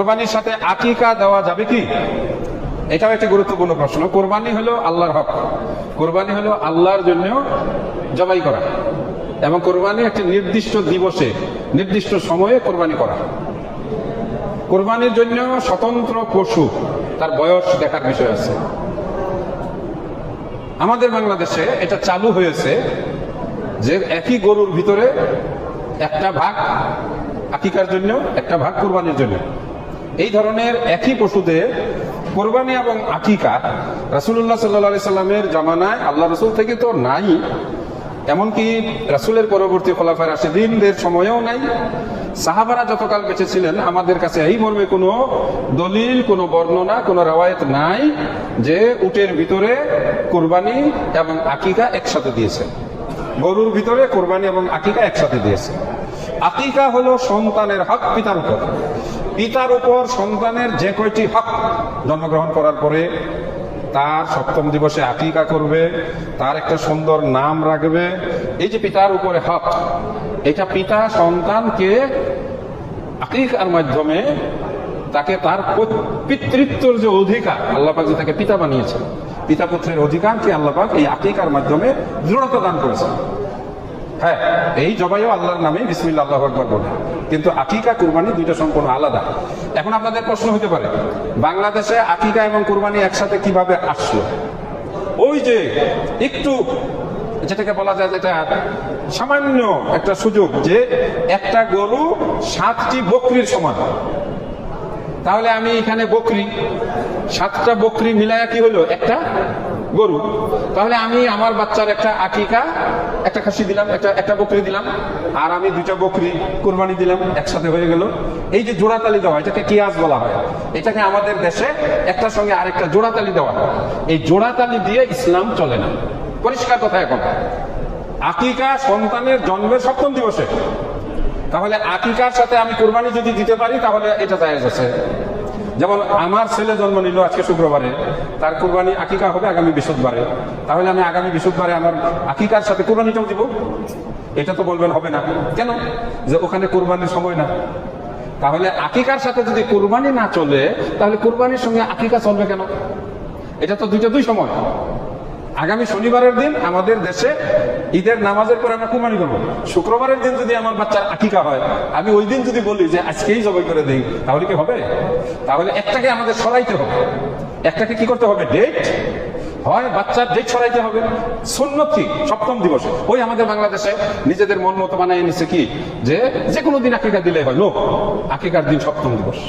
কোরবানির সাথে আকিকা দেওয়া যাবে কি? এটাও একটা গুরুত্বপূর্ণ প্রশ্ন। কোরবানি হলো আল্লাহর হক, কোরবানি হলো আল্লাহর জন্য জবাই করা, এবং কোরবানি একটি নির্দিষ্ট দিবসে নির্দিষ্ট সময়ে কোরবানি করা। কোরবানির জন্য স্বতন্ত্র পশু তার বয়স দেখার বিষয় আছে। আমাদের বাংলাদেশে এটা চালু হয়েছে যে একই গরুর ভিতরে একটা ভাগ আকিকার জন্য, একটা ভাগ কোরবানির জন্য। এই ধরনের একই পশুদের কোরবানি এবং আকিকা রাসূলুল্লাহ সাল্লাল্লাহু আলাইহি সাল্লামের জামানায় আল্লাহ রাসূল থেকে তো নাই, এমনকি রাসূলের পরবর্তী খোলাফায়ে রাশিদিনদের সময়েও নাই। সাহাবারা যতকাল বেঁচে ছিলেন আমাদের কাছে এই মর্মে কোনো দলিল, কোনো বর্ণনা, কোনো রওয়ায়াত নাই যে উটের ভিতরে কোরবানি এবং আকিকা একসাথে দিয়েছে, গরুর ভিতরে কোরবানি এবং আকিকা একসাথে দিয়েছে। আকিকা হলো সন্তানের হক পিতার উপর। পিতার উপর সন্তানের যে কয়টি হক, জন্মগ্রহণ করার পরে তার সপ্তম দিবসে আকিকা করবে, তার একটা সুন্দর নাম রাখবে, এই যে পিতার উপরে হক, এটা পিতা সন্তানকে আকিকার মাধ্যমে তাকে তার পিতৃত্বের যে অধিকার, আল্লাহ পাক যে তাকে পিতা বানিয়েছেন, পিতা পুত্রের অধিকারকে আল্লাহ পাক এই আকিকার মাধ্যমে দৃঢ়তা দান করেছেন। হ্যাঁ, এই জবাইও আল্লাহর নামে বিসমিল্লাহ আল্লাহু আকবার বলে, কিন্তু আকিকা কুরবানি দুইটা সম্পূর্ণ আলাদা। এখন আপনাদের প্রশ্ন হতে পারে, বাংলাদেশে আকিকা এবং কুরবানি একসাথে কিভাবে আসলো? ওই যে একটু যেটাকে বলা যায়, যেটা সামান্য একটা সুযোগ, যে একটা গরু 7টি বকরির সমান। তাহলে আমি এখানে বকরি, 7টা বকরি মিলায়া কি হলো? একটা গরু। তাহলে আমি আমার বাচ্চার একটা আকিকা, একটা খাসি দিলাম, একটা বকরি দিলাম, আর আমি 2টা বকরি কুরবানি দিলাম, একসাথে হয়ে গেল। এই যে জোড়াতালি দেওয়া, এটাকে কিয়াস বলা হয়। এটাকে আমাদের দেশে একটার সঙ্গে আরেকটা জোড়াতালি দেওয়া হয়। এই জোড়াতালি দিয়ে ইসলাম চলে না, পরিষ্কার কথা। এখন আকিকা সন্তানের জন্মের সপ্তম দিবসে, তাহলে আকিকার সাথে আমি কুরবানি যদি দিতে পারি তাহলে এটা জায়েজ আছে। যেমন আমার ছেলে জন্ম নিল আজকে শুক্রবারে, তার কুরবানি আকিকা হবে আগামী বৃহস্পতিবারে, তাহলে আমি আগামী বৃহস্পতিবারে আমার আকিকার সাথে কুরবানিটাও দিব? এটা তো বলবেন হবে না। কেন? যে ওখানে কুরবানির সময় না। তাহলে আকিকার সাথে যদি কুরবানি না চলে, তাহলে কুরবানির সঙ্গে আকিকা চলবে কেন? এটা তো দুই সময়। আগামী শনিবারের দিন আমাদের দেশে ঈদের নামাজের পরে আমরা কুরবানি করবো। শুক্রবারের দিন যদি আমার বাচ্চার আকিকা হয়, আমি ওই দিন যদি বলি যে আজকেই জবাই করে দেই, তাহলে কি হবে? তাহলে একটাকে আমাদের সরাইতে হবে। একটাকে কি করতে হবে? ডেট হয়, বাচ্চার ডেট সরাইতে হবে। সুন্নত কি? সপ্তম দিবসে। ওই আমাদের বাংলাদেশে নিজেদের মন মতো বানায় নিচ্ছে কি, যে কোনো দিন আকিকা দিলে হয়। নো, আকিকার দিন সপ্তম দিবস।